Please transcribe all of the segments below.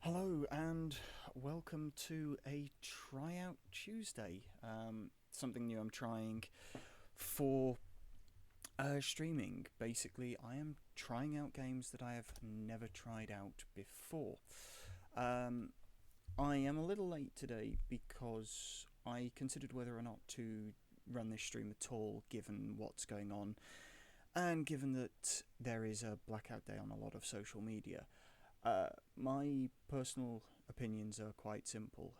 Hello and welcome to a tryout Tuesday. Something new I'm trying for streaming. Basically, I am trying out games that I have never tried out before. I am a little late today because I considered whether or not to run this stream at all, given what's going on, and given that there is a blackout day on a lot of social media. My personal opinions are quite simple.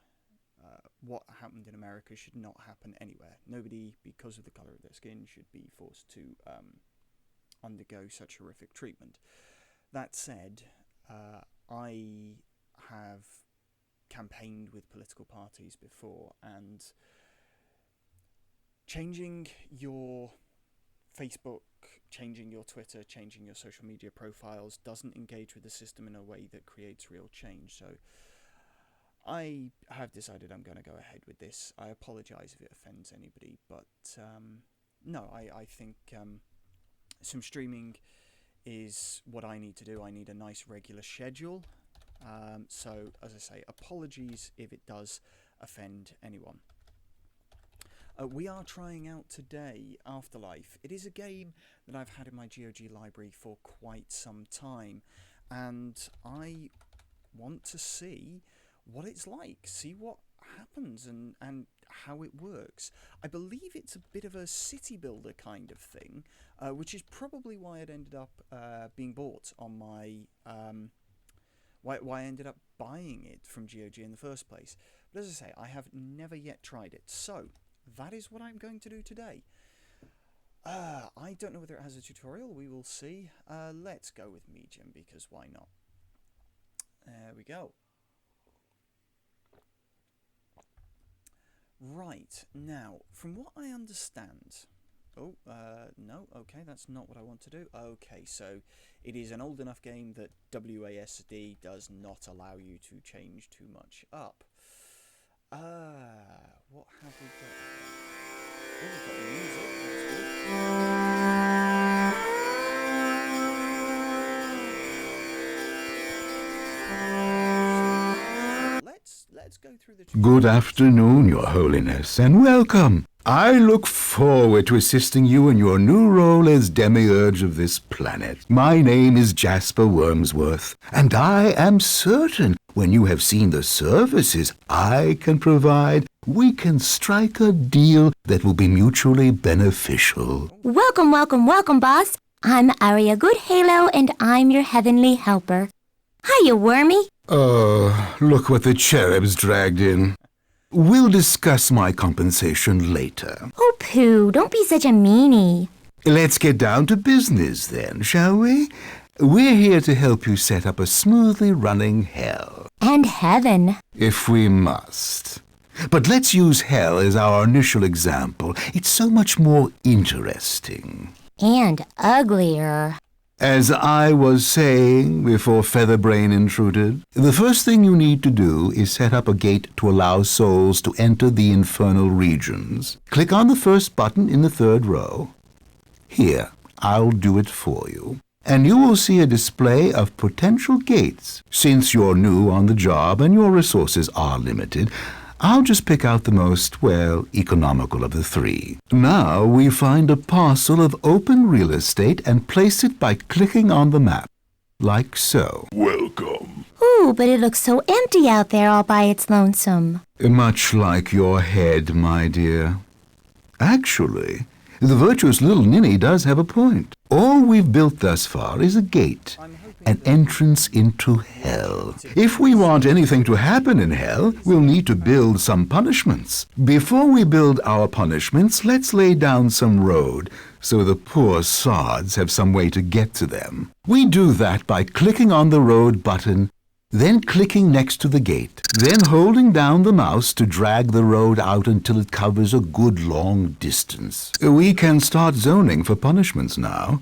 What happened in America should not happen anywhere. Nobody, because of the colour of their skin, should be forced to undergo such horrific treatment. That said, I have campaigned with political parties before, and changing your Facebook, changing your Twitter, changing your social media profiles doesn't engage with the system in a way that creates real change. So I have decided I'm going to go ahead with this. I apologise if it offends anybody, but no, I think some streaming is what I need to do. I need a nice regular schedule. So, as I say, apologies if it does offend anyone. We are trying out today Afterlife. It is a game that I've had in my GOG library for quite some time, and I want to see what it's like, see what happens and how it works. I believe it's a bit of a city builder kind of thing, which is probably why it ended up being bought on my... why I ended up buying it from GOG in the first place. But as I say, I have never yet tried it, so that is what I'm going to do today. I don't know whether it has a tutorial. We will see. Let's go with medium, because why not? There we go. Right, now, from what I understand... Oh, no, okay, that's not what I want to do. Okay, so it is an old enough game that WASD does not allow you to change too much up. What have we got? Oh, we've got music, that's good. Let's go through the... Good afternoon, Your Holiness, and welcome. I look forward to assisting you in your new role as demiurge of this planet. My name is Jasper Wormsworth, and I am certain when you have seen the services I can provide, we can strike a deal that will be mutually beneficial. Welcome, welcome, welcome, boss. I'm Aria Goodhalo, and I'm your heavenly helper. Hiya, Wormy. Oh, look what the cherubs dragged in. We'll discuss my compensation later. Oh, Pooh, don't be such a meanie. Let's get down to business then, shall we? We're here to help you set up a smoothly running hell. And heaven. If we must. But let's use hell as our initial example. It's so much more interesting. And uglier. As I was saying before Featherbrain intruded, the first thing you need to do is set up a gate to allow souls to enter the infernal regions. Click on the first button in the third row. Here, I'll do it for you. And you will see a display of potential gates. Since you're new on the job and your resources are limited, I'll just pick out the most, economical of the three. Now we find a parcel of open real estate and place it by clicking on the map, like so. Welcome. Ooh, but it looks so empty out there all by its lonesome. Much like your head, my dear. Actually, the virtuous little ninny does have a point. All we've built thus far is a gate, an entrance into hell. If we want anything to happen in hell, we'll need to build some punishments. Before we build our punishments, let's lay down some road, so the poor sods have some way to get to them. We do that by clicking on the road button, then clicking next to the gate, then holding down the mouse to drag the road out until it covers a good long distance. We can start zoning for punishments now.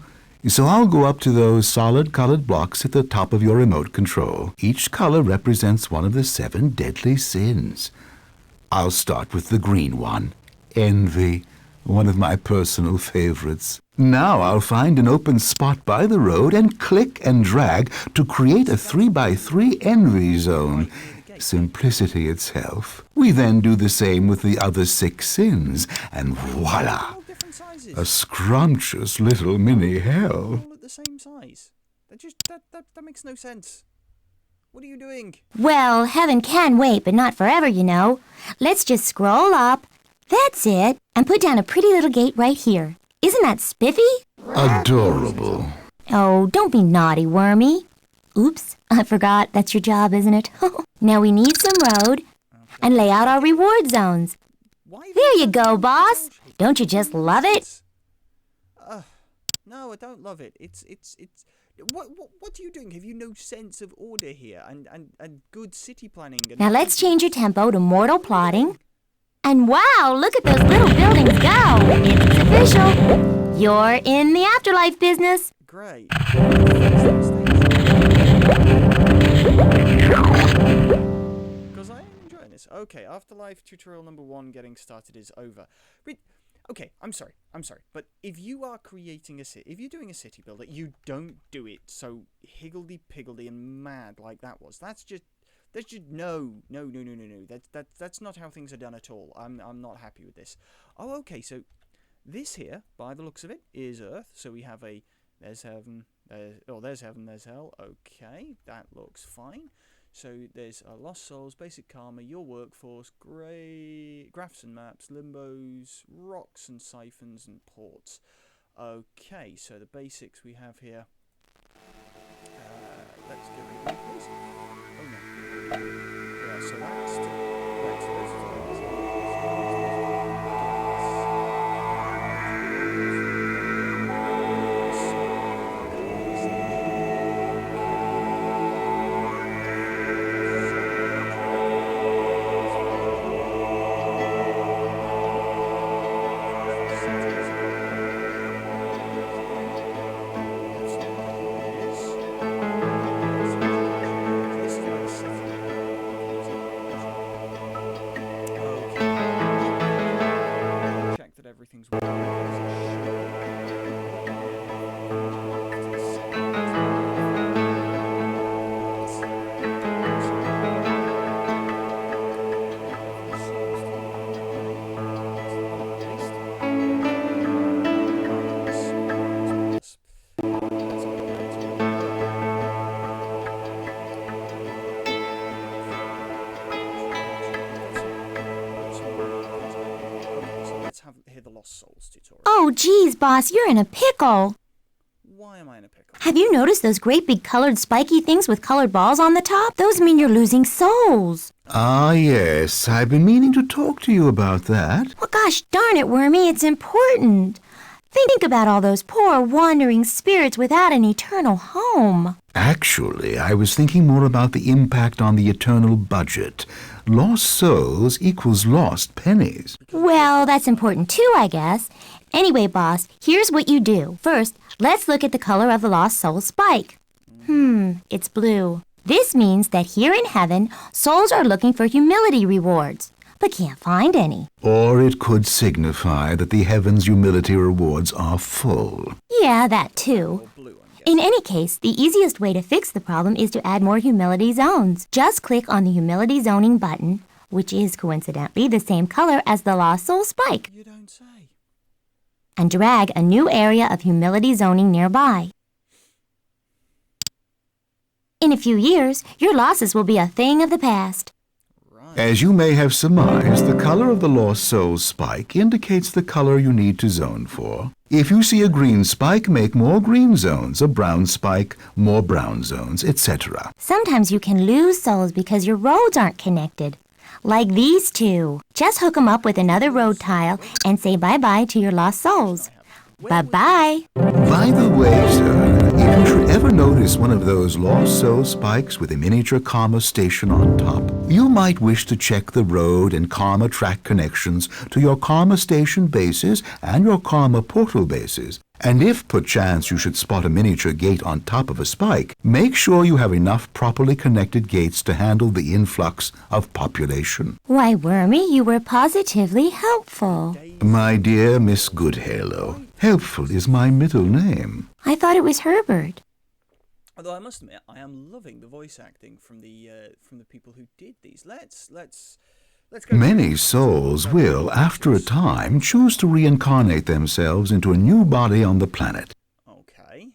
So I'll go up to those solid colored blocks at the top of your remote control. Each color represents one of the 7 deadly sins. I'll start with the green one, envy. one of my personal favorites. Now I'll find an open spot by the road and click and drag to create a 3x3 envy zone. Simplicity itself. We then do the same with the other 6 sins, and voila! A scrumptious little mini hell. All at the same size. That makes no sense. What are you doing? Well, heaven can wait, but not forever, you know. Let's just scroll up. That's it. And put down a pretty little gate right here. Isn't that spiffy? Adorable. Oh, don't be naughty, Wormy. Oops, I forgot. That's your job, isn't it? Now we need some road and lay out our reward zones. There you go, boss. Don't you just love it? No, I don't love it. It's what are you doing? Have you no sense of order here and good city planning? Now let's change your tempo to mortal plotting. And wow, look at those little buildings go. It's official. You're in the afterlife business. Great. Because I am enjoying this. Okay, Afterlife tutorial number 1 getting started is over. But okay, I'm sorry, but if you are creating a city, if you're doing a city builder, you don't do it so higgledy-piggledy and mad like that was. That's just no. That's not how things are done at all. I'm not happy with this. Oh, okay, so this here, by the looks of it, is Earth. So we have there's heaven, there's heaven, there's hell. Okay, that looks fine. So there's lost souls, basic karma, your workforce, graphs and maps, limbos, rocks and siphons, and ports. Okay, so the basics we have here. Let's get rid of it, please. Oh no. Yeah, so that's right. So those are everything's hear the Lost Souls tutorial. Oh, geez, boss, you're in a pickle. Why am I in a pickle? Have you noticed those great big colored spiky things with colored balls on the top? Those mean you're losing souls. Ah, yes. I've been meaning to talk to you about that. Well, gosh darn it, Wormy, it's important. Think about all those poor wandering spirits without an eternal home. Actually, I was thinking more about the impact on the eternal budget. Lost souls equals lost pennies. Well, that's important too, I guess. Anyway, boss, here's what you do. First, let's look at the color of the lost soul spike. It's blue. This means that here in heaven, souls are looking for humility rewards, but can't find any. Or it could signify that the heavens' humility rewards are full. Yeah, that too. In any case, the easiest way to fix the problem is to add more humility zones. Just click on the humility zoning button, which is coincidentally the same color as the lost soul spike. You don't say. And drag a new area of humility zoning nearby. In a few years, your losses will be a thing of the past. As you may have surmised, the color of the lost soul spike indicates the color you need to zone for. If you see a green spike, make more green zones, a brown spike, more brown zones, etc. Sometimes you can lose souls because your roads aren't connected. Like these two. Just hook them up with another road tile and say bye-bye to your lost souls. Bye-bye. By the way, sir, if you should ever notice one of those lost soul spikes with a miniature karma station on top, you might wish to check the road and karma track connections to your karma station bases and your karma portal bases. And if perchance you should spot a miniature gate on top of a spike, make sure you have enough properly connected gates to handle the influx of population. Why, Wormy, you were positively helpful. My dear Miss Goodhalo, helpful is my middle name. I thought it was Herbert. Although I must admit, I am loving the voice acting from the people who did these. Let's go. Many souls will, after a time, choose to reincarnate themselves into a new body on the planet. Okay.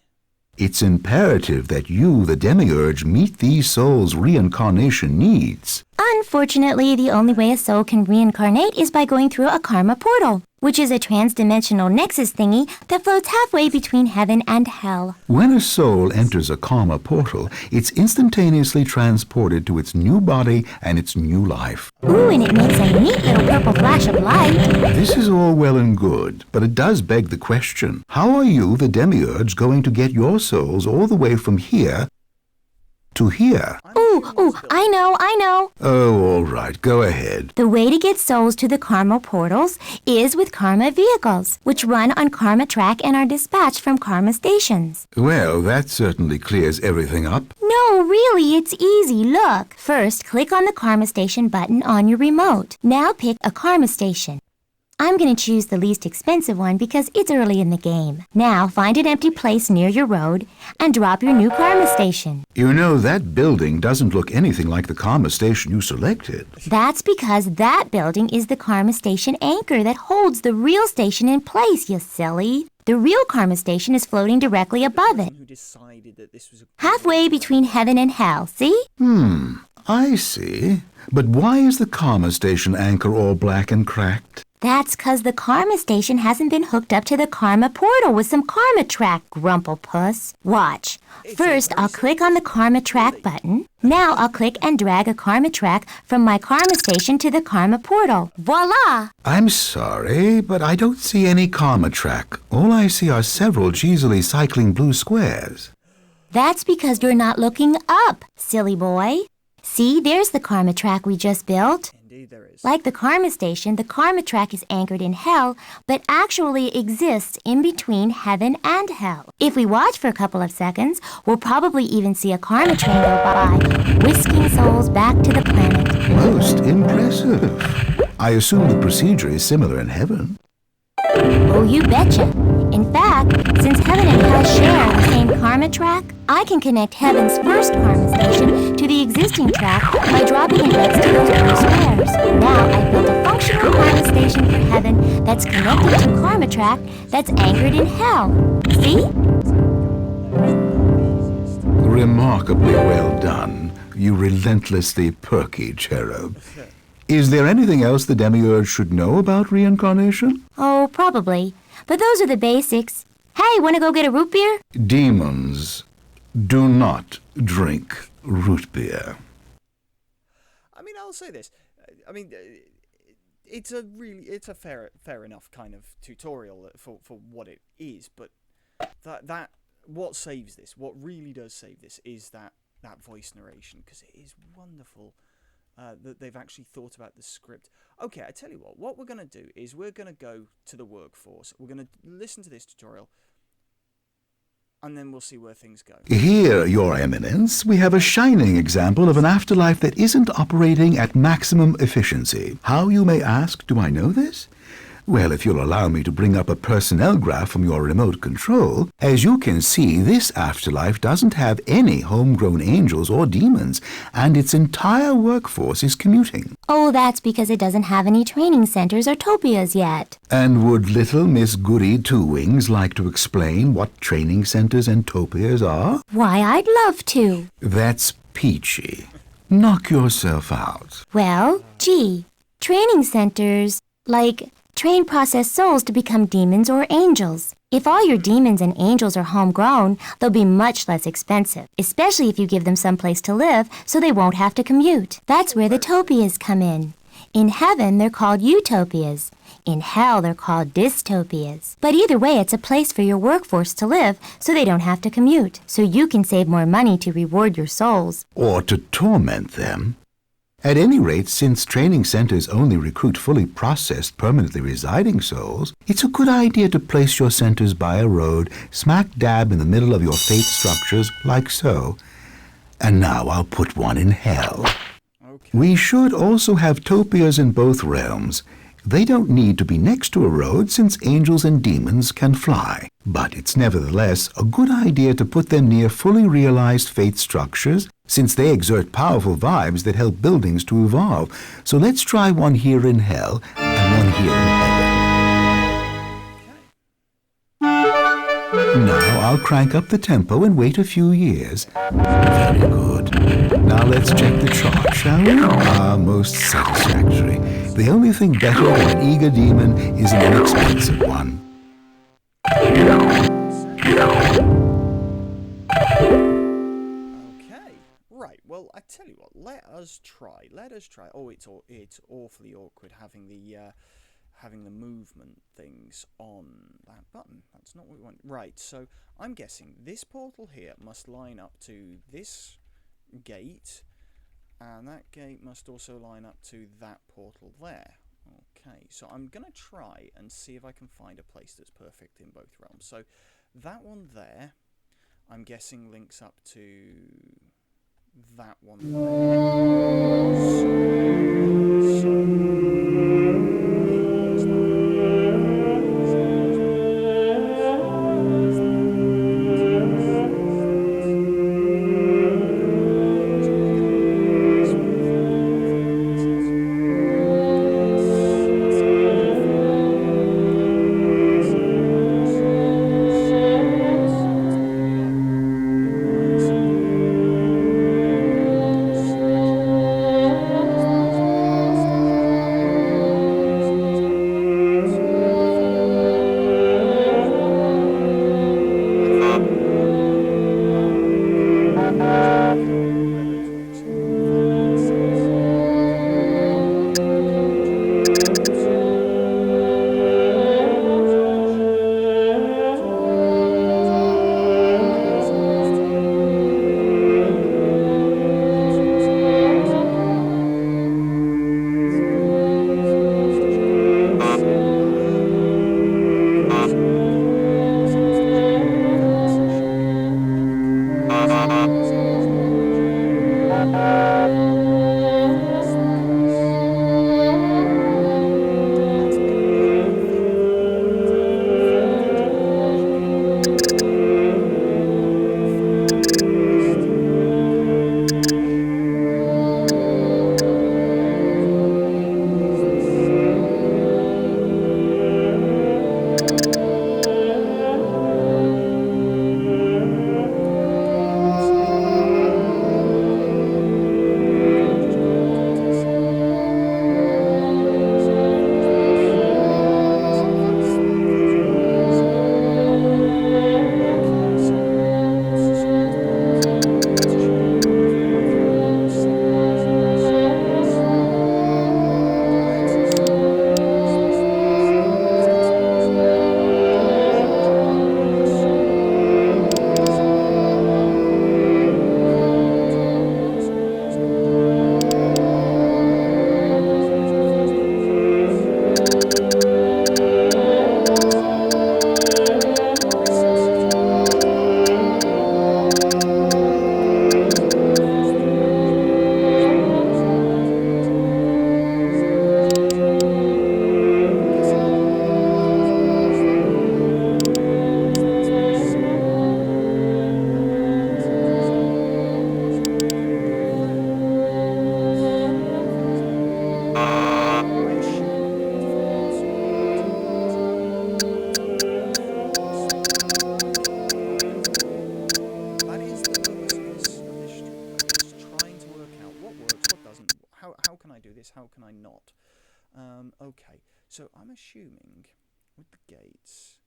It's imperative that you, the demiurge, meet these souls' reincarnation needs. Unfortunately, the only way a soul can reincarnate is by going through a karma portal, which is a trans-dimensional nexus thingy that floats halfway between heaven and hell. When a soul enters a karma portal, it's instantaneously transported to its new body and its new life. Ooh, and it makes a neat little purple flash of light. This is all well and good, but it does beg the question, how are you, the demiurge, going to get your souls all the way from here to here? Ooh, I know. Oh, all right, go ahead. The way to get souls to the karma portals is with karma vehicles, which run on karma track and are dispatched from karma stations. Well, that certainly clears everything up. No, really, it's easy. Look. First, click on the karma station button on your remote. Now pick a karma station. I'm going to choose the least expensive one because it's early in the game. Now, find an empty place near your road and drop your new karma station. You know, that building doesn't look anything like the karma station you selected. That's because that building is the karma station anchor that holds the real station in place, you silly. The real karma station is floating directly above it. Halfway between heaven and hell, see? I see. But why is the karma station anchor all black and cracked? That's 'cause the karma station hasn't been hooked up to the karma portal with some karma track, Grumplepuss. Watch. First, I'll click on the karma track button. Now I'll click and drag a karma track from my karma station to the karma portal. Voila! I'm sorry, but I don't see any karma track. All I see are several cheesily cycling blue squares. That's because you're not looking up, silly boy. See, there's the karma track we just built. Indeed there is. Like the karma station, the karma track is anchored in hell, but actually exists in between heaven and hell. If we watch for a couple of seconds, we'll probably even see a karma train go by, whisking souls back to the planet. Most impressive. I assume the procedure is similar in heaven. Oh, you betcha. In fact, since heaven and hell share the same karma track, I can connect heaven's first karma station to the existing track by dropping it next to those blue squares. Now I've built a functional karma station for heaven that's connected to karma track that's anchored in hell. See? Remarkably well done, you relentlessly perky cherub. Is there anything else the demiurge should know about reincarnation? Oh, probably. But those are the basics. Hey, wanna go get a root beer? Demons do not drink root beer. I mean, I'll say this. It's a fair enough kind of tutorial for what it is, but that what saves this, what really does save this, is that voice narration, because it is wonderful. That they've actually thought about the script. Okay, I tell you what we're going to do is we're going to go to the workforce. We're going to listen to this tutorial, and then we'll see where things go. Here, Your Eminence, we have a shining example of an afterlife that isn't operating at maximum efficiency. How, you may ask, do I know this? Well, if you'll allow me to bring up a personnel graph from your remote control, as you can see, this afterlife doesn't have any homegrown angels or demons, and its entire workforce is commuting. Oh, that's because it doesn't have any training centers or topias yet. And would little Miss Goody Two Wings like to explain what training centers and topias are? Why, I'd love to. That's peachy. Knock yourself out. Well, gee, training centers, like, train processed souls to become demons or angels. If all your demons and angels are homegrown, they'll be much less expensive, especially if you give them someplace to live so they won't have to commute. That's where the topias come in. In heaven, they're called utopias. In hell, they're called dystopias. But either way, it's a place for your workforce to live so they don't have to commute, so you can save more money to reward your souls. Or to torment them. At any rate, since training centers only recruit fully processed, permanently residing souls, it's a good idea to place your centers by a road, smack dab in the middle of your fate structures, like so. And now I'll put one in hell. Okay. We should also have topias in both realms. They don't need to be next to a road since angels and demons can fly. But it's nevertheless a good idea to put them near fully realized faith structures since they exert powerful vibes that help buildings to evolve. So let's try one here in hell and one here in heaven. Now I'll crank up the tempo and wait a few years. Very good. Now let's check the chart, shall we? Most satisfactory. The only thing better than an eager demon is an inexpensive one. Okay, right. Well, I tell you what. Let us try. Oh, it's awfully awkward having the movement things on that button. That's not what we want. Right. So I'm guessing this portal here must line up to this gate, and that gate must also line up to that portal there. Okay, so I'm gonna try and see if I can find a place that's perfect in both realms. So that one there, I'm guessing links up to that one How can I not? Okay, so I'm assuming with the gates,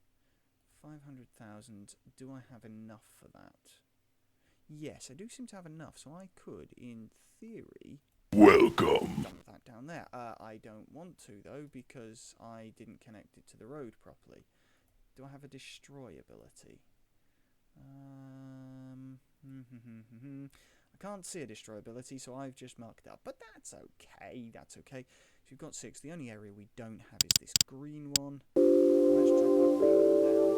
500,000, do I have enough for that? Yes, I do seem to have enough, so I could, in theory... Welcome. Dump that down there. I don't want to, though, because I didn't connect it to the road properly. Do I have a destroy ability? I can't see a destroy ability, so I've just marked it up. But that's okay, that's okay. So we've got 6. The only area we don't have is this green one. Let's drop our green one down.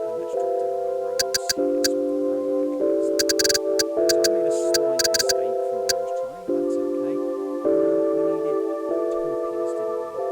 And let's drop down our rose here, so the road that connects them. So I made a slight mistake from what I was trying, but that's okay. We needed topias, didn't we?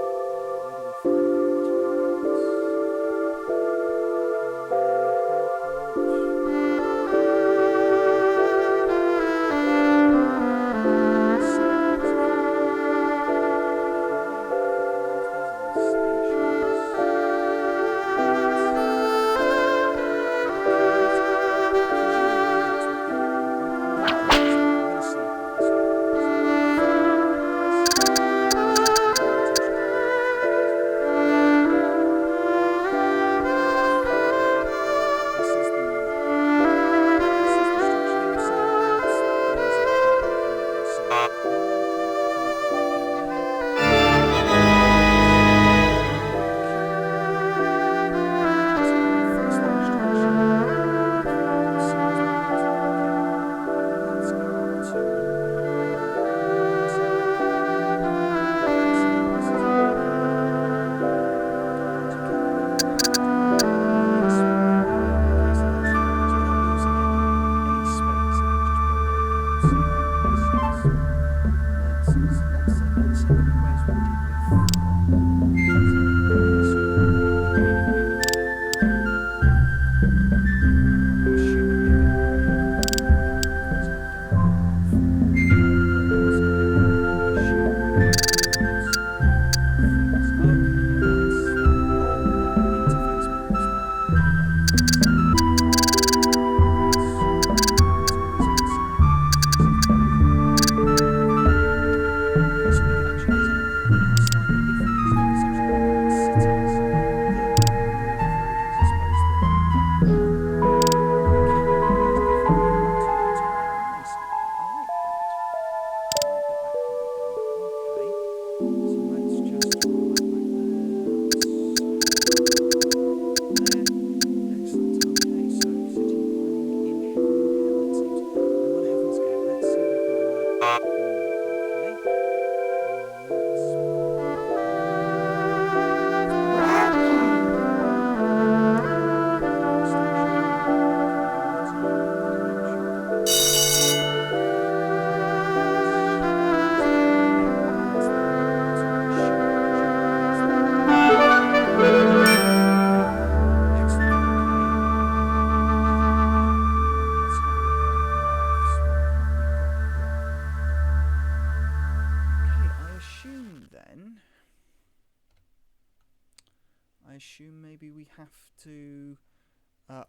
assume maybe we have to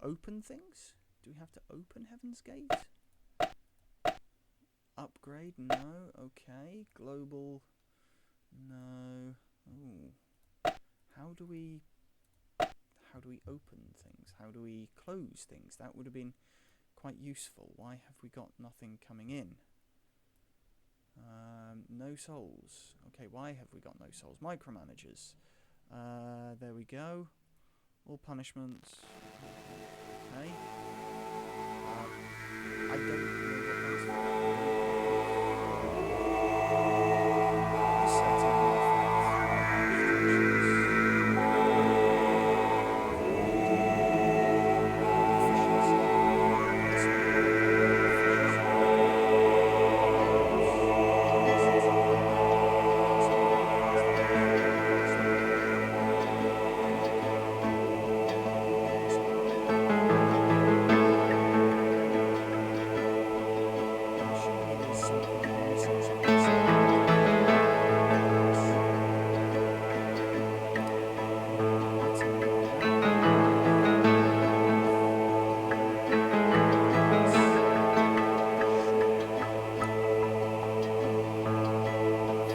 open things. Do we have to open Heaven's Gate? Upgrade? No. Okay. Global? No. Ooh. How do we open things? How do we close things? That would have been quite useful. Why have we got nothing coming in? No souls. Okay, why have we got no souls? Micromanagers. There we go. All punishments. Okay. I don't know what that's for.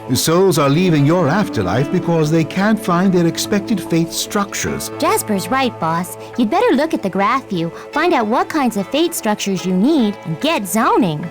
The souls are leaving your afterlife because they can't find their expected fate structures. Jasper's right, boss. You'd better look at the graph view, find out what kinds of fate structures you need, and get zoning.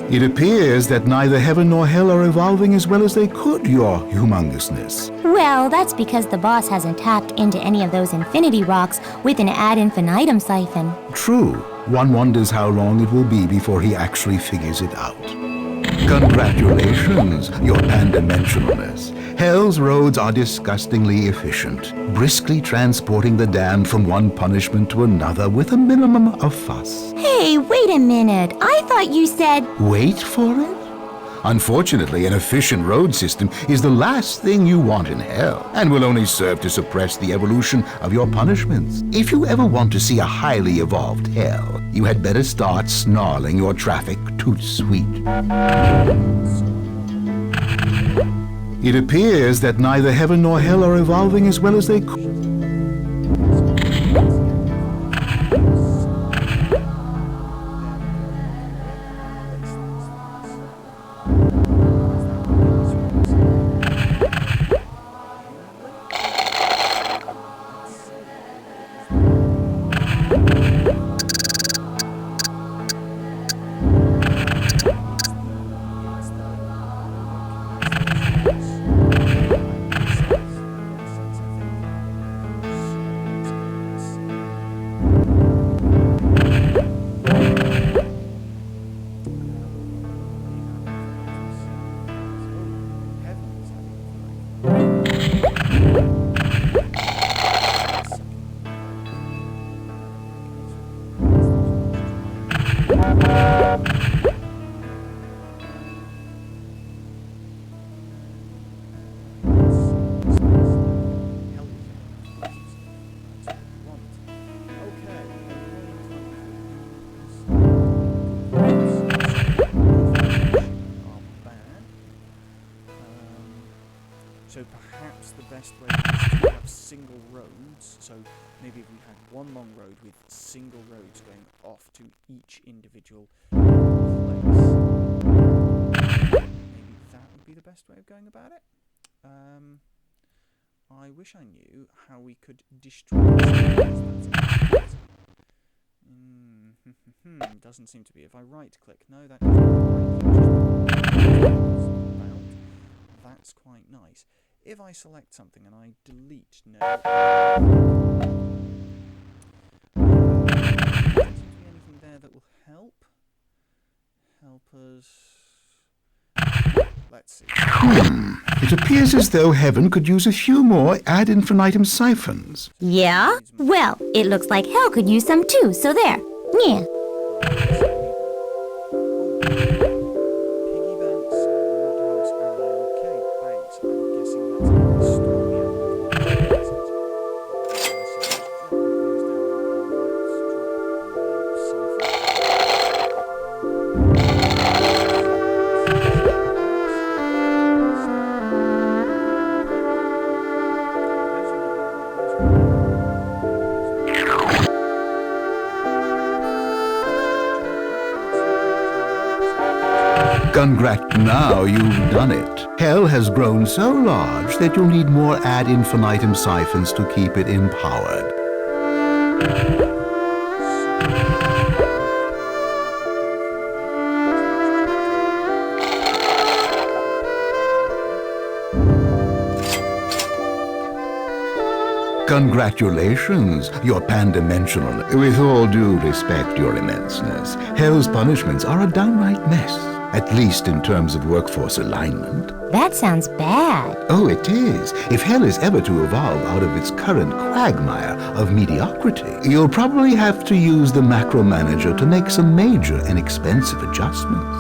It appears that neither heaven nor hell are evolving as well as they could, your humongousness. Well, that's because the boss hasn't tapped into any of those infinity rocks with an ad infinitum siphon. True. One wonders how long it will be before he actually figures it out. Congratulations, your pan-dimensionalness. Hell's roads are disgustingly efficient, briskly transporting the damned from one punishment to another with a minimum of fuss. Hey, wait a minute. I thought you said... Wait for it? Unfortunately, an efficient road system is the last thing you want in hell, and will only serve to suppress the evolution of your punishments. If you ever want to see a highly evolved hell, you had better start snarling your traffic toot sweet. It appears that neither heaven nor hell are evolving as well as they could. So perhaps the best way is to have single roads. So maybe if we had one long road with single roads going off to each individual place, maybe that would be the best way of going about it. I wish I knew how we could destroy doesn't seem to be. If I right click, no, that that's quite nice. If I select something and I delete, no. Doesn't seem to be anything there that will help us. let's see. It appears as though heaven could use a few more ad infinitum siphons. Yeah? Well, it looks like hell could use some too, so there. Yeah. Piggy banks, warthogs, okay, thanks. I'm guessing that's how we store the ad. Now you've done it. Hell has grown so large that you'll need more ad infinitum siphons to keep it empowered. Congratulations, you're pan-dimensional. With all due respect, your immenseness, Hell's punishments are a downright mess, at least in terms of workforce alignment. That sounds bad. Oh, it is. If Hell is ever to evolve out of its current quagmire of mediocrity, you'll probably have to use the macro manager to make some major and expensive adjustments.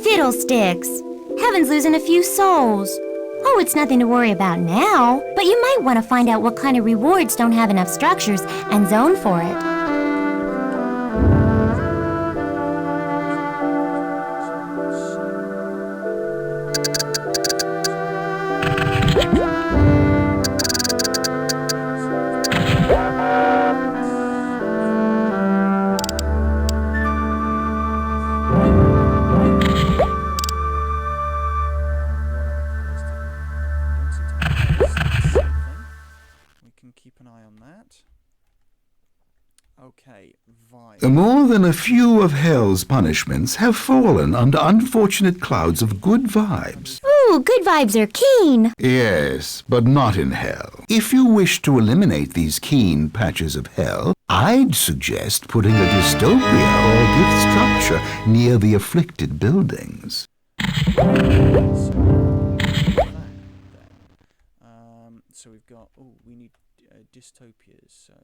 Fiddlesticks! Heaven's losing a few souls. Oh, it's nothing to worry about now, but you might want to find out what kind of rewards don't have enough structures and zone for it. Okay, more than a few of Hell's punishments have fallen under unfortunate clouds of good vibes. Ooh, good vibes are keen. Yes, but not in Hell. If you wish to eliminate these keen patches of Hell, I'd suggest putting a dystopia or gift structure near the afflicted buildings. So we've got, we need dystopias, so...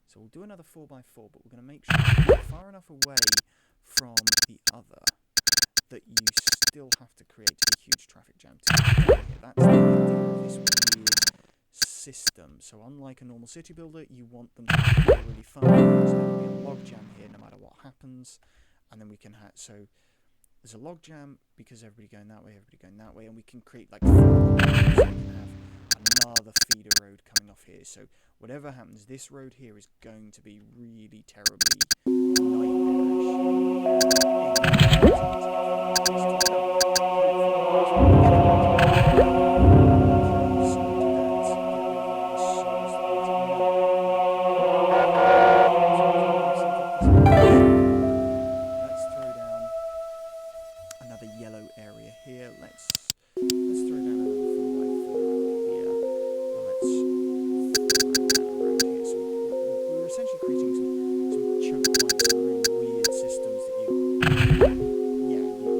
So we'll do another 4x4, but we're going to make sure we're far enough away from the other that you still have to create a huge traffic jam to get here. That's the idea of this weird system. So unlike a normal city builder, you want them to be really fun. So there'll be a log jam here no matter what happens. And then we can have, so there's a log jam because everybody going that way, and we can create like 4 roads. So we can have another feeder road coming off here. So whatever happens, this road here is going to be really terribly Let's throw down another yellow area here. Let's throw down another 4x4 here. Well, let's throw down a road here. So we're essentially creating some choke points, some really weird systems that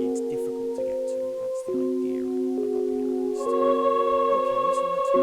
it's difficult to get to. That's the idea of up here at least. Okay, so let's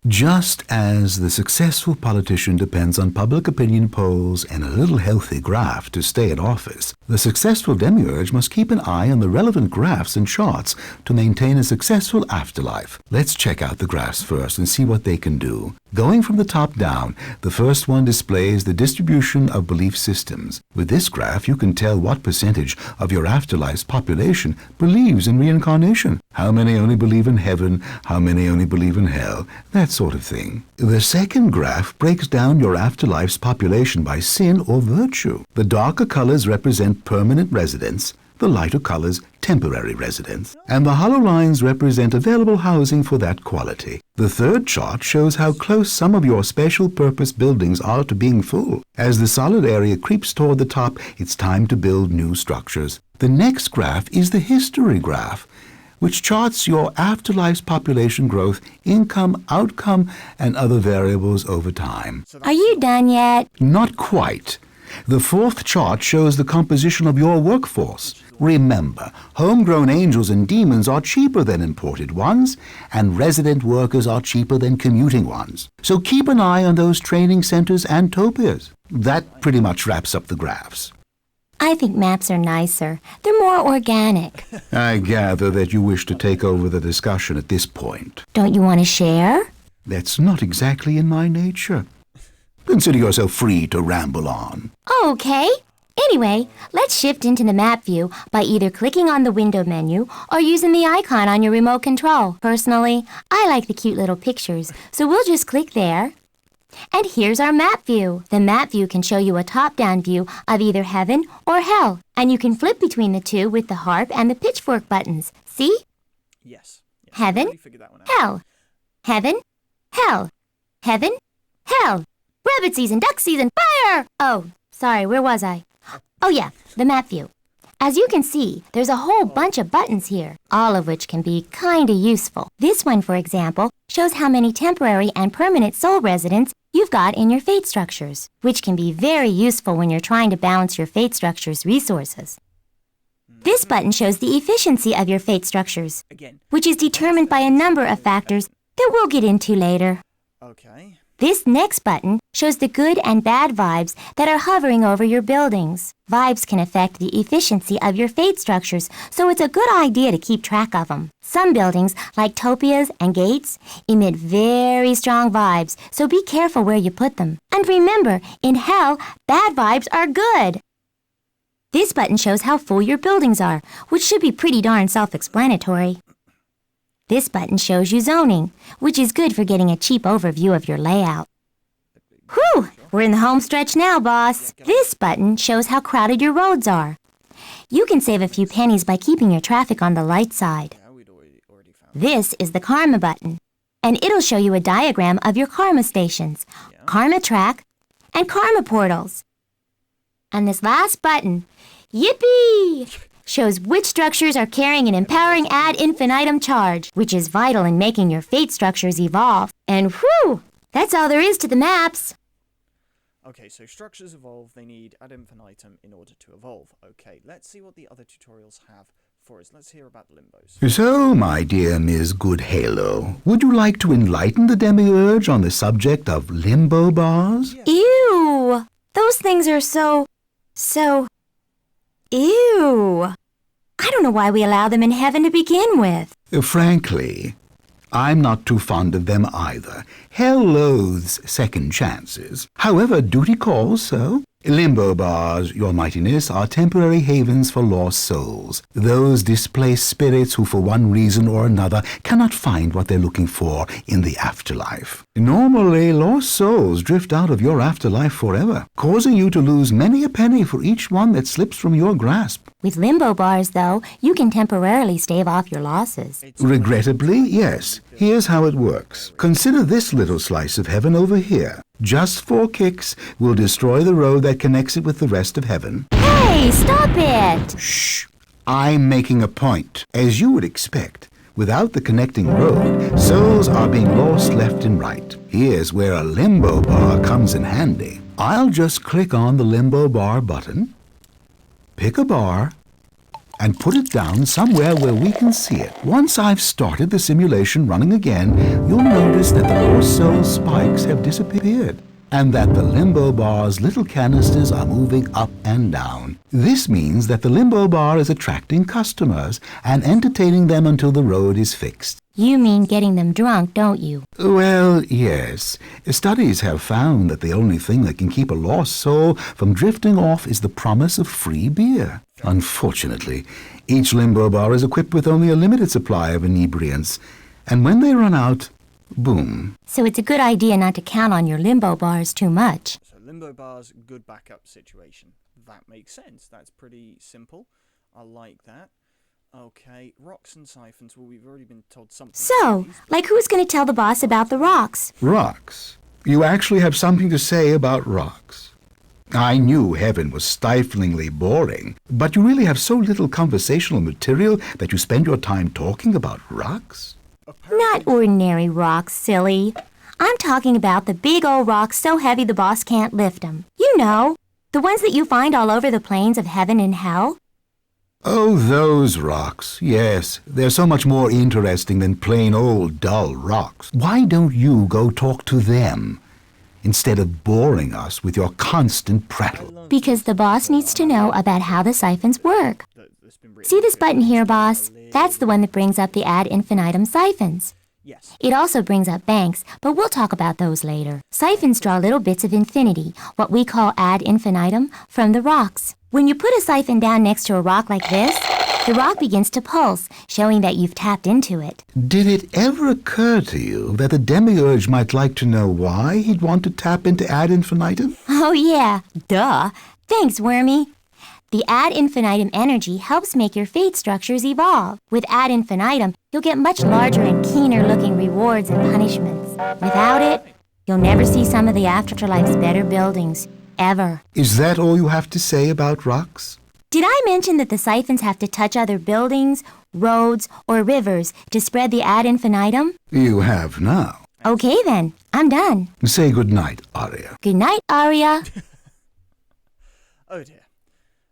Just as the successful politician depends on public opinion polls and a little healthy graft to stay in office, the successful demiurge must keep an eye on the relevant graphs and charts to maintain a successful afterlife. Let's check out the graphs first and see what they can do. Going from the top down, the first one displays the distribution of belief systems. With this graph, you can tell what percentage of your afterlife's population believes in reincarnation, how many only believe in heaven, how many only believe in hell, that sort of thing. The second graph breaks down your afterlife's population by sin or virtue. The darker colors represent permanent residents, the lighter colors temporary residents, and the hollow lines represent available housing for that quality. The third chart shows how close some of your special purpose buildings are to being full. As the solid area creeps toward the top, it's time to build new structures. The next graph is the history graph, which charts your afterlife's population growth, income, outcome, and other variables over time. Are you done yet? Not quite. The fourth chart shows the composition of your workforce. Remember, homegrown angels and demons are cheaper than imported ones, and resident workers are cheaper than commuting ones. So keep an eye on those training centers and topias. That pretty much wraps up the graphs. I think maps are nicer. They're more organic. I gather that you wish to take over the discussion at this point. Don't you want to share? That's not exactly in my nature. Consider yourself free to ramble on. Okay. Anyway, let's shift into the map view by either clicking on the window menu or using the icon on your remote control. Personally, I like the cute little pictures, so we'll just click there. And here's our map view. The map view can show you a top-down view of either heaven or hell, and you can flip between the two with the harp and the pitchfork buttons. See? Yes. Heaven, Really figured that one out. hell. Heaven, hell. Heaven, hell. Rabbit season, duck season, fire! Oh, sorry, where was I? Oh yeah, the map view. As you can see, there's a whole bunch of buttons here, all of which can be kinda useful. This one, for example, shows how many temporary and permanent soul residents you've got in your fate structures, which can be very useful when you're trying to balance your fate structure's resources. This button shows the efficiency of your fate structures, which is determined by a number of factors that we'll get into later. Okay. This next button shows the good and bad vibes that are hovering over your buildings. Vibes can affect the efficiency of your fate structures, so it's a good idea to keep track of them. Some buildings, like topias and gates, emit very strong vibes, so be careful where you put them. And remember, in hell, bad vibes are good. This button shows how full your buildings are, which should be pretty darn self-explanatory. This button shows you zoning, which is good for getting a cheap overview of your layout. Whew! We're in the home stretch now, boss. This button shows how crowded your roads are. You can save a few pennies by keeping your traffic on the light side. This is the karma button, and it'll show you a diagram of your karma stations, karma track, and karma portals. And this last button, yippee! Shows which structures are carrying an empowering ad infinitum charge, which is vital in making your fate structures evolve. And whew! That's all there is to the maps. Okay, so structures evolve, they need ad infinitum in order to evolve. Okay, let's see what the other tutorials have for us. Let's hear about limbos. So, my dear Ms. Good Halo, would you like to enlighten the demiurge on the subject of limbo bars? Yes. Ew! Those things are so... Ew! I don't know why we allow them in heaven to begin with. Frankly, I'm not too fond of them either. Hell loathes second chances. However, duty calls, so... Limbo bars, your mightiness, are temporary havens for lost souls. Those displaced spirits who for one reason or another cannot find what they're looking for in the afterlife. Normally, lost souls drift out of your afterlife forever, causing you to lose many a penny for each one that slips from your grasp. With limbo bars, though, you can temporarily stave off your losses. Regrettably, yes. Here's how it works. Consider this little slice of heaven over here. Just 4 kicks will destroy the road that connects it with the rest of heaven. Hey, stop it! Shh! I'm making a point. As you would expect, without the connecting road, souls are being lost left and right. Here's where a limbo bar comes in handy. I'll just click on the limbo bar button, pick a bar, and put it down somewhere where we can see it. Once I've started the simulation running again, you'll notice that the lost soul spikes have disappeared, and that the limbo bar's little canisters are moving up and down. This means that the limbo bar is attracting customers and entertaining them until the road is fixed. You mean getting them drunk, don't you? Well, yes. Studies have found that the only thing that can keep a lost soul from drifting off is the promise of free beer. Unfortunately, each limbo bar is equipped with only a limited supply of inebriants, and when they run out, boom. So it's a good idea not to count on your limbo bars too much. So limbo bars, good backup situation. That makes sense. That's pretty simple. I like that. Okay, rocks and siphons. Well, we've already been told something. So, like who's going to tell the boss about the rocks? Rocks? You actually have something to say about rocks. I knew heaven was stiflingly boring, but you really have so little conversational material that you spend your time talking about rocks? Not ordinary rocks, silly. I'm talking about the big old rocks so heavy the boss can't lift them. You know, the ones that you find all over the plains of heaven and hell. Oh, those rocks. Yes, they're so much more interesting than plain old dull rocks. Why don't you go talk to them instead of boring us with your constant prattle? Because the boss needs to know about how the siphons work. See this button here, boss? That's the one that brings up the ad infinitum siphons. Yes. It also brings up banks, but we'll talk about those later. Siphons draw little bits of infinity, what we call ad infinitum, from the rocks. When you put a siphon down next to a rock like this, the rock begins to pulse, showing that you've tapped into it. Did it ever occur to you that the demiurge might like to know why he'd want to tap into ad infinitum? Oh yeah, duh. Thanks, Wormy. The ad infinitum energy helps make your fate structures evolve. With ad infinitum, you'll get much larger and keener looking rewards and punishments. Without it, you'll never see some of the afterlife's better buildings, ever. Is that all you have to say about rocks? Did I mention that the siphons have to touch other buildings, roads, or rivers to spread the ad infinitum? You have now. Okay then, I'm done. Say good night, Arya. Good night, Arya. Oh dear.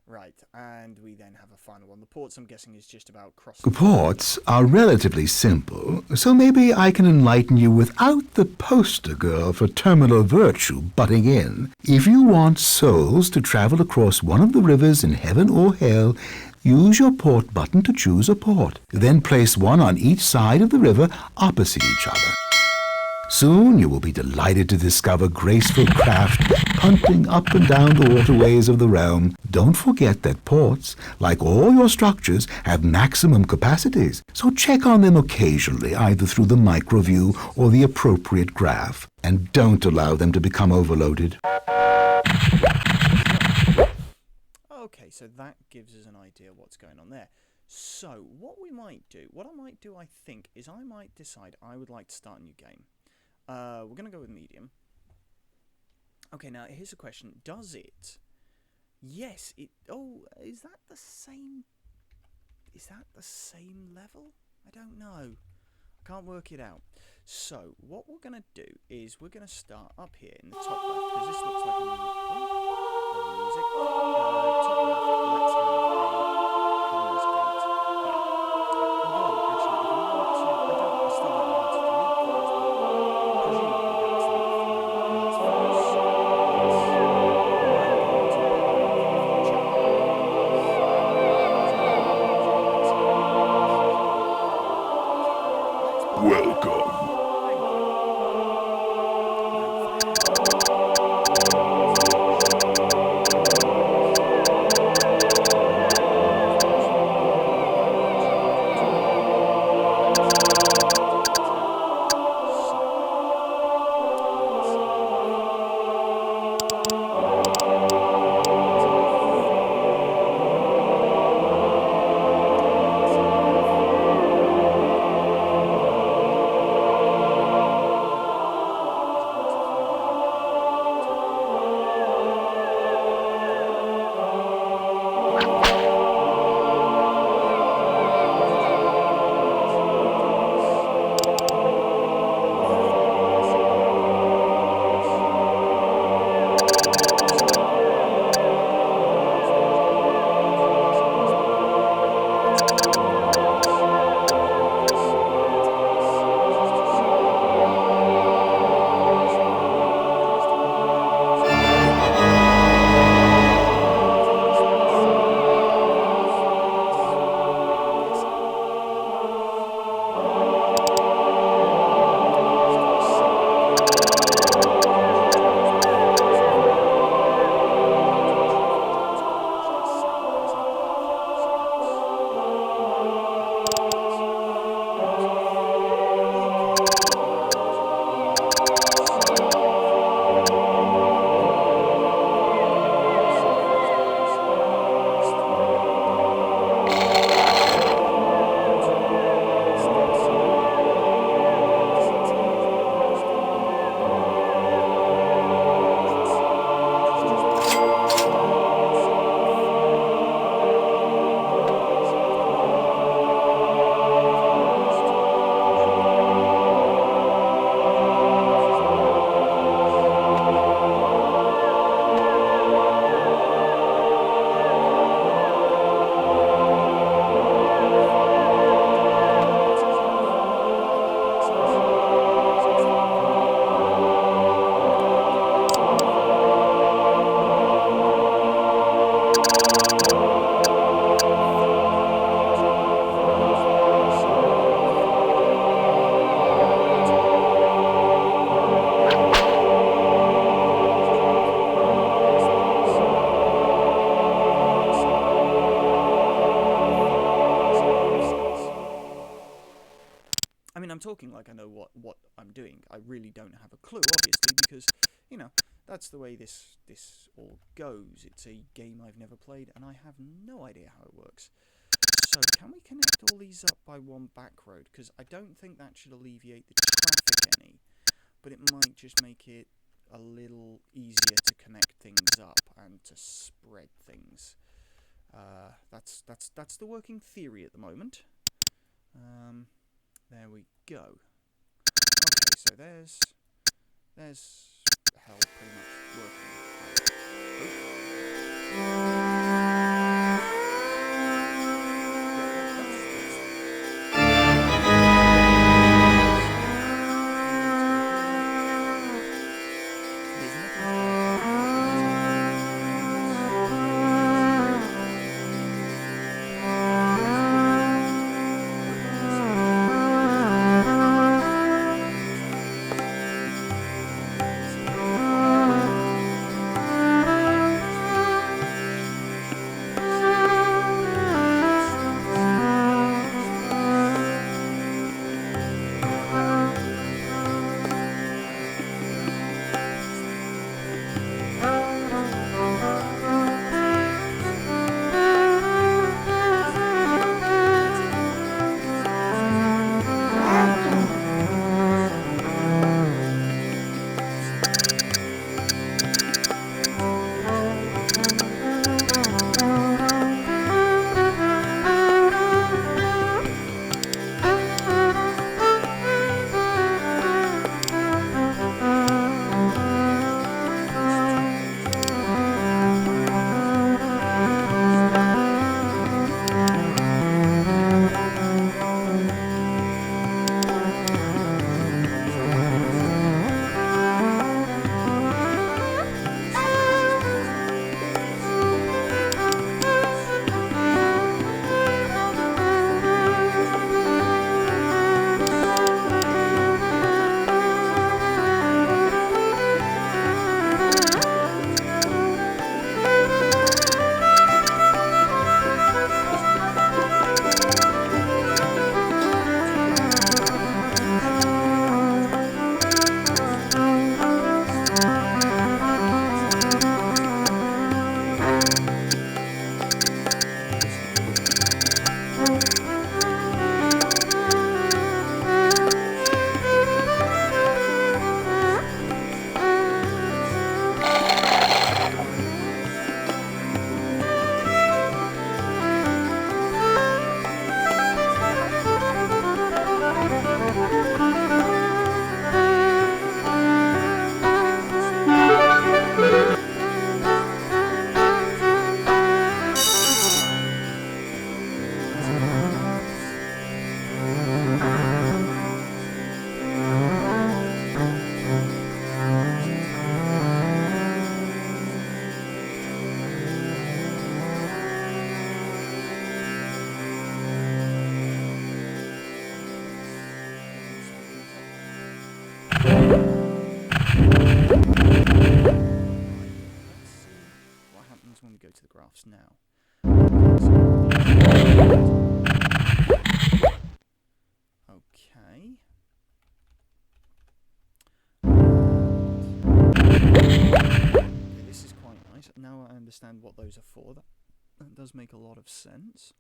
Right, and we then have a final one. The ports, I'm guessing, is just about crossing. Ports are relatively simple, so maybe I can enlighten you without the poster girl for terminal virtue butting in. If you want souls to travel across one of the rivers in heaven or hell, use your port button to choose a port. Then place one on each side of the river opposite each other. Soon you will be delighted to discover graceful craft punting up and down the waterways of the realm. Don't forget that ports, like all your structures, have maximum capacities, so check on them occasionally, either through the microview or the appropriate graph, and don't allow them to become overloaded. Okay, so that gives us an idea what's going on there. So, what I might do, I think, is I might decide I would like to start a new game. We're going to go with medium. Okay, now here's a question. Does it? Yes, it... Oh, is that the same... Is that the same level? I don't know. I can't work it out. So, what we're going to do is we're going to start up here in the top left, because this looks like a music. Top left, let's have a Helm's Gate here. Although, actually, if we want to... I still don't know how to delete those, but presumably that's the final that's first. So, Welcome. talking like I know what I'm doing. I really don't have a clue, obviously, because, you know, that's the way this all goes. It's a game I've never played, and I have no idea how it works. So, can we connect all these up by one back road? Because I don't think that should alleviate the traffic any, but it might just make it a little easier to connect things up and to spread things. That's the working theory at the moment. There we go. Okay, so there's hell pretty much working. Oh. When we go to the graphs now. Okay. This is quite nice. Now I understand what those are for. That does make a lot of sense.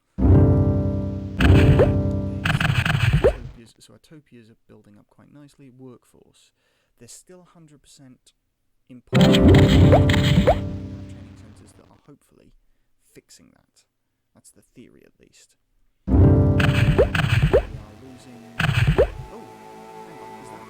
So our topias are building up quite nicely. Workforce. There's still 100% important training centres that are hopefully fixing that. That's the theory, at least. We are losing. Oh, hang on, is that?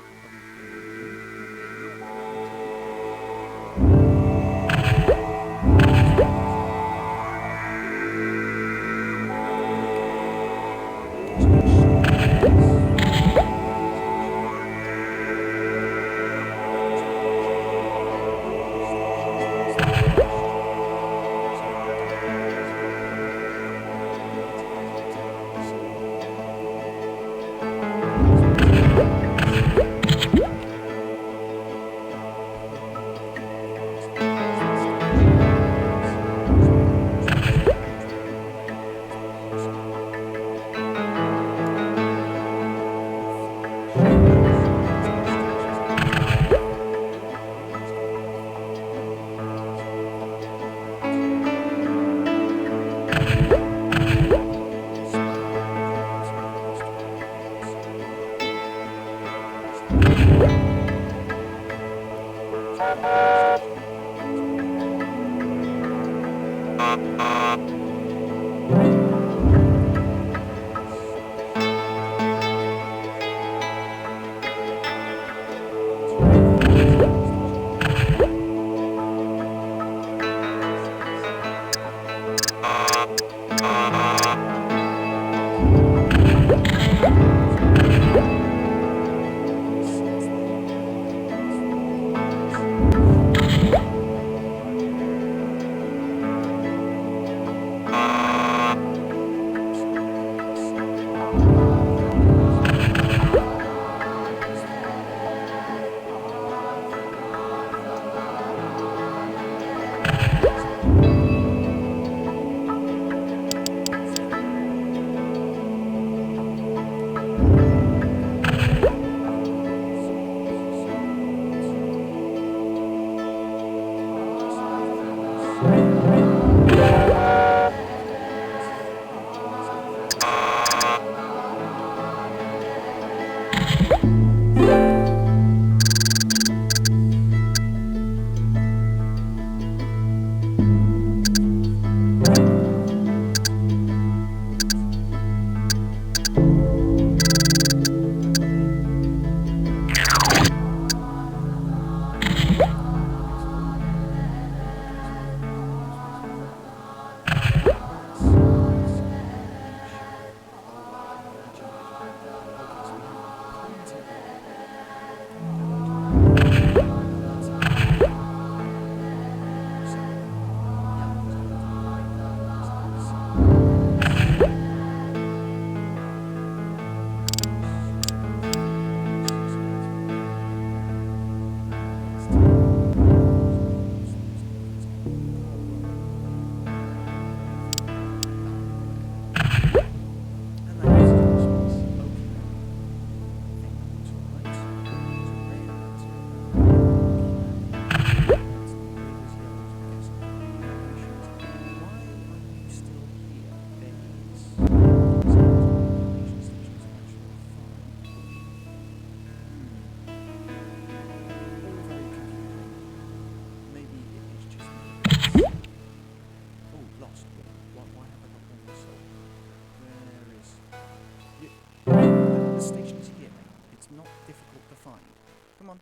Come on.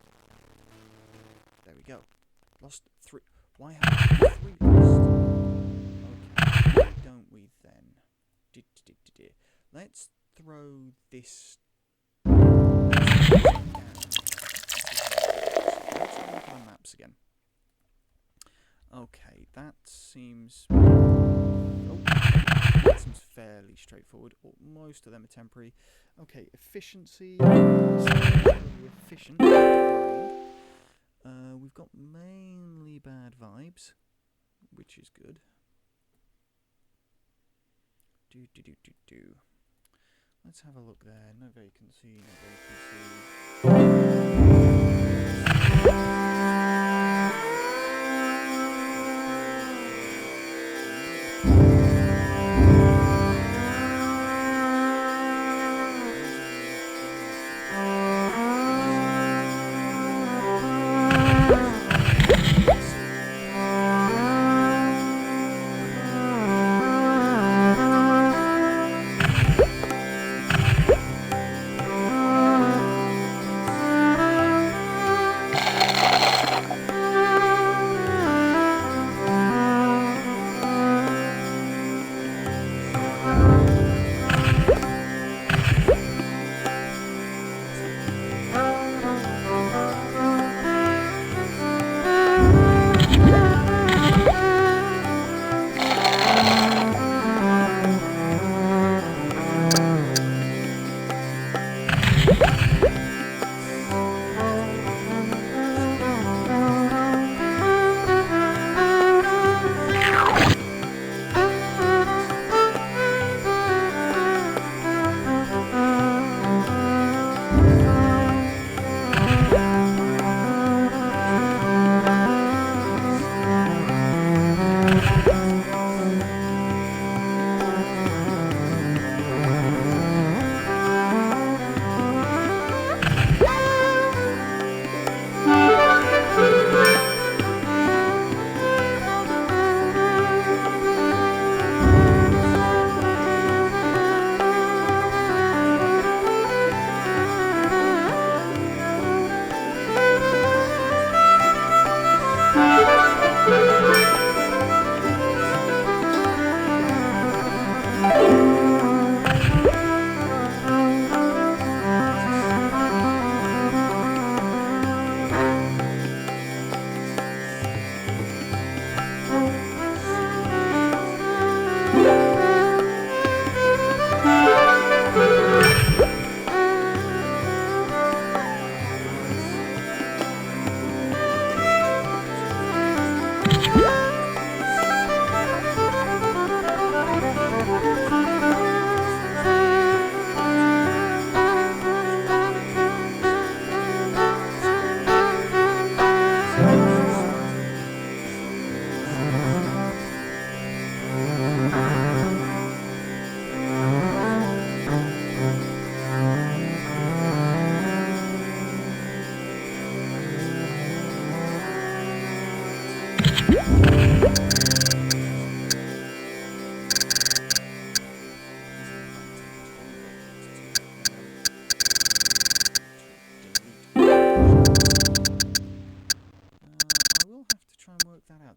There we go. Lost 3. Why have I 3 lost? Okay, why don't we then? Let's throw this down. Let's look at the maps again. Okay, that seems... Oh, that seems fairly straightforward. Most of them are temporary. Okay, efficiency. Efficient. We've got mainly bad vibes, which is good. Let's have a look there. No vacancy, no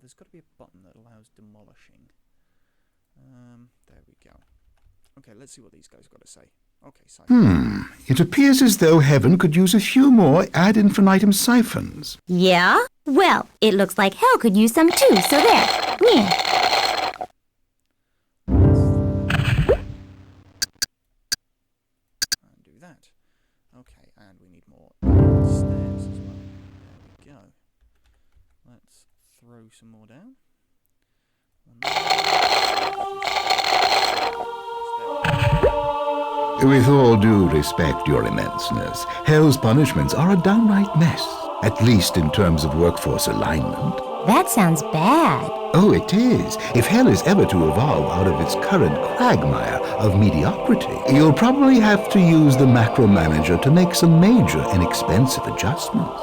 There's got to be a button that allows demolishing. There we go. Okay, let's see what these guys got to say. Okay, It appears as though heaven could use a few more ad infinitum siphons. Yeah? Well, it looks like hell could use some too, so there. Yeah. And do that. Okay, and we need more stairs as well. There we go. Let's throw some more down. With all due respect, Your Immenseness, hell's punishments are a downright mess, at least in terms of workforce alignment. That sounds bad. Oh, it is. If hell is ever to evolve out of its current quagmire of mediocrity, you'll probably have to use the macro manager to make some major and expensive adjustments.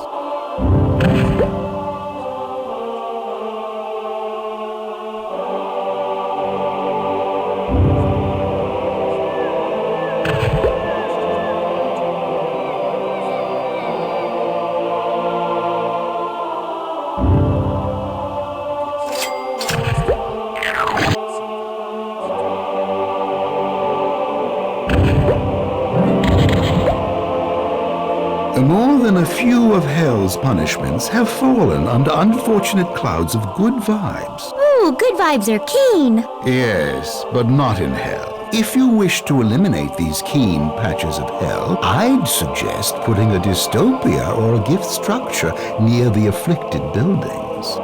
More than a few of hell's punishments have fallen under unfortunate clouds of good vibes. Ooh, good vibes are keen. Yes, but not in hell. If you wish to eliminate these keen patches of hell, I'd suggest putting a dystopia or a gift structure near the afflicted buildings.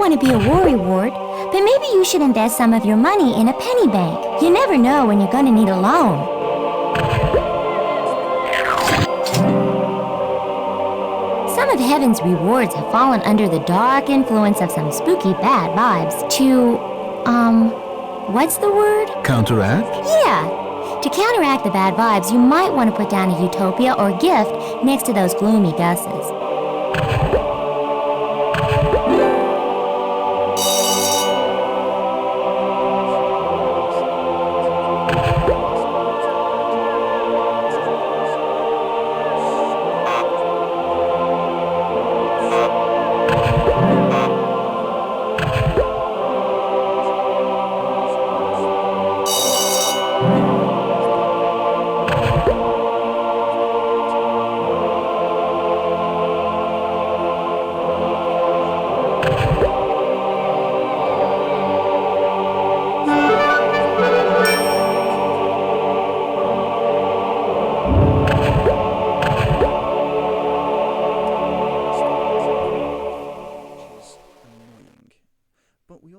To be a worry ward, but maybe you should invest some of your money in a penny bank. You never know when you're going to need a loan. Some of heaven's rewards have fallen under the dark influence of some spooky bad vibes. What's the word? Counteract? Yeah. To counteract the bad vibes, you might want to put down a utopia or gift next to those gloomy gusses.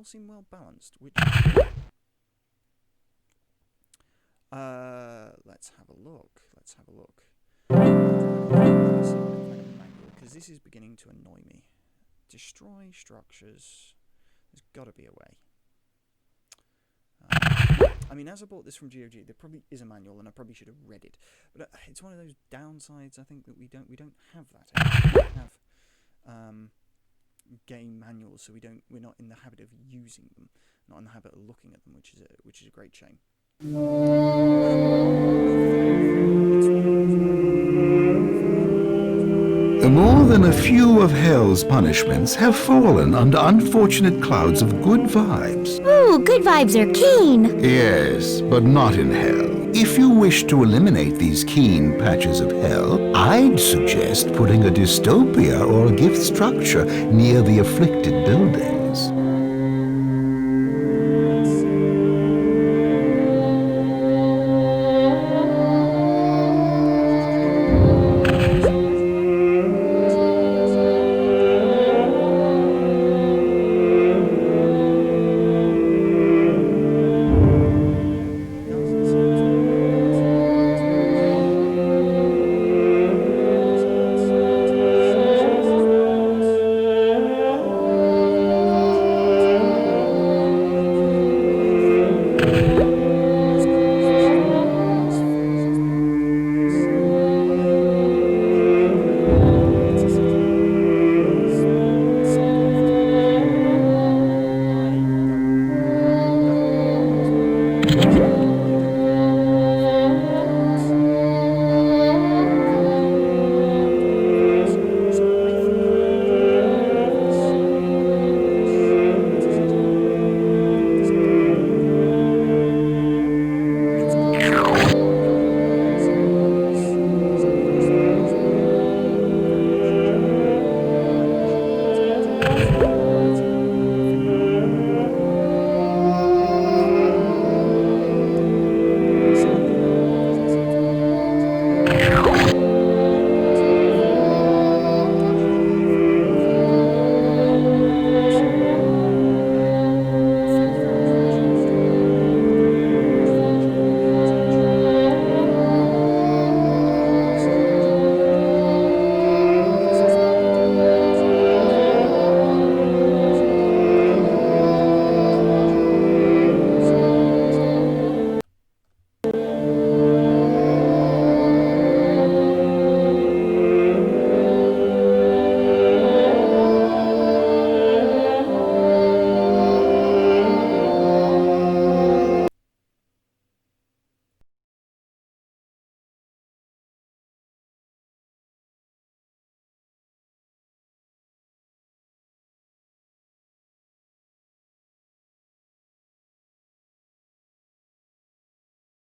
Seem well balanced, which let's have a look. Because this is beginning to annoy me. Destroy structures. There's got to be a way. I mean, as I bought this from GOG, there probably is a manual, and I probably should have read it. But it's one of those downsides. I think that we don't have that. We don't have game manuals, so we're not in the habit of using them, not in the habit of looking at them, which is a great shame. More than a few of hell's punishments have fallen under unfortunate clouds of good vibes. Ooh, good vibes are keen. Yes, but not in hell. If you wish to eliminate these keen patches of hell, I'd suggest putting a dystopia or a gift structure near the afflicted buildings.